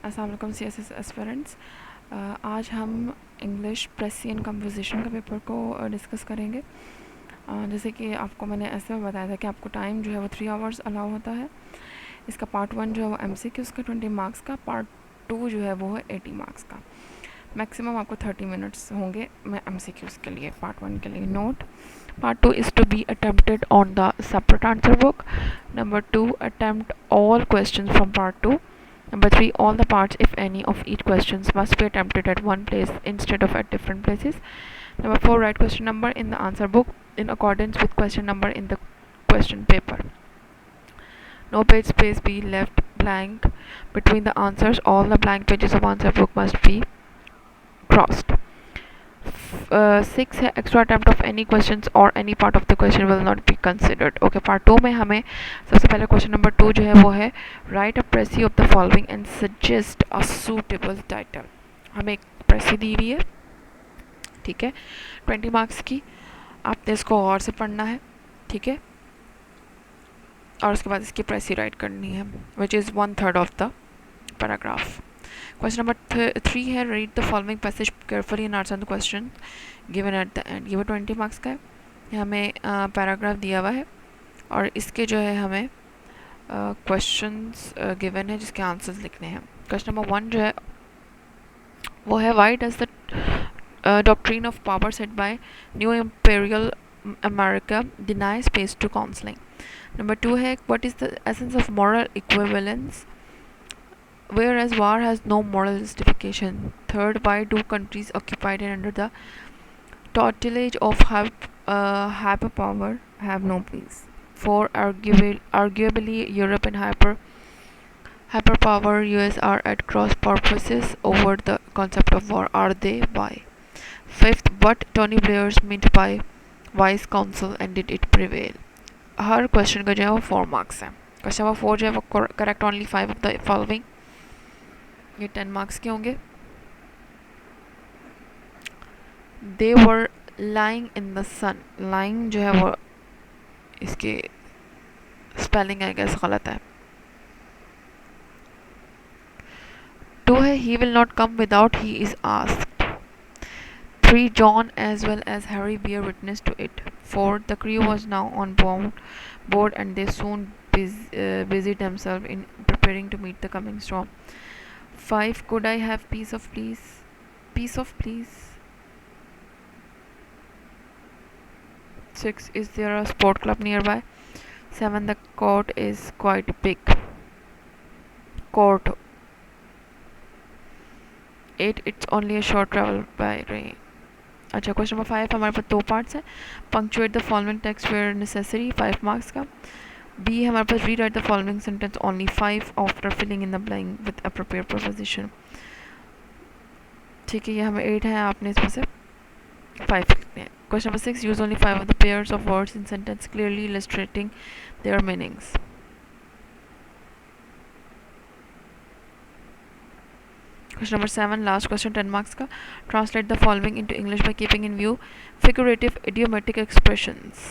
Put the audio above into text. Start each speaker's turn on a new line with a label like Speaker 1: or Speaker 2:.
Speaker 1: अस्सलाम वालेकुम CSS aspirants. आज हम इंग्लिश प्रेसियन कंपोजिशन का पेपर को डिस्कस करेंगे। जैसे कि आपको मैंने ऐसे में बताया था कि आपको टाइम जो है वो 3 आवर्स अलाउ होता है। इसका पार्ट 1 जो है वो MCQs का 20 मार्क्स का, पार्ट 2 जो है वो है 80 मार्क्स का। मैक्सिमम आपको 30 मिनट्स होंगे MCQs के लिए, पार्ट 1 के लिए। Note: Part 2 is to be attempted on the separate answer book. Number 2, attempt all questions from part 2. Number 3, all the parts, if any, of each questions must be attempted at one place instead of at different places. Number 4, write question number in the answer book in accordance with question number in the question paper. No page space be left blank between the answers. All the blank pages of answer book must be crossed. 6 है extra attempt of any question और any part of the question will not be considered. Okay, part 2 में हमें सबसे पहले question number 2 जो है वो है write a precis of the following and suggest a suitable title. हमें एक प्रेसी दी हुई है, ठीक है, 20 मार्क्स की। आपने इसको गौर से पढ़ना है, ठीक है, और उसके बाद इसकी प्रेसी राइट करनी है, which is 1/3 of the paragraph. Question number 3 है read the following passage carefully and answer the question given at the end. ये वो 20 मार्क्स का है। हमें पैराग्राफ दिया हुआ है और इसके जो है हमें क्वेश्चंस गिवन है जिसके आंसर्स लिखने हैं। क्वेश्चन नंबर 1 जो है वो है why does the doctrine of power set by new imperial America deny space to counselling. Number 2 है what is the essence of moral equivalence whereas war has no moral justification. Third, why do countries occupied and under the tutelage of hyperpower have no peace? Four, arguably Europe and hyperpower US are at cross purposes over the concept of war. Are they? Why? Fifth, what Tony Blair's meant by wise counsel and did it prevail? Her question का जो है वो 4 marks है। Question number 4 जो है वो correct only 5 of the following, ये 10 marks के होंगे। They were lying in the sun. Lying जो है वो इसकी स्पेलिंग आई गेस गलत है। 2 है he will not come without he is asked. 3, John as well as Harry bear witness to it. 4, the crew was now on board and they soon busied themselves in preparing to meet the coming storm. 5, could I have piece of please? 6, is there a sport club nearby? 7, the court is quite big. Court. 8, it's only a short travel by rain. अच्छा, question number 5 हमारे पास 2 parts हैं। Punctuate the following text where necessary, 5 marks का। B हमारे पास read out the following sentence only 5 after filling in the blank with appropriate preposition. ठीक है, ये हमें 8 है, आपने इसमें से 5 लिखने हैं। Question number 6, use only 5 of the pairs of words in sentence clearly illustrating there meanings. Question number 7, last question, 10 marks का। Translate the following into English by keeping in view figurative idiomatic expressions.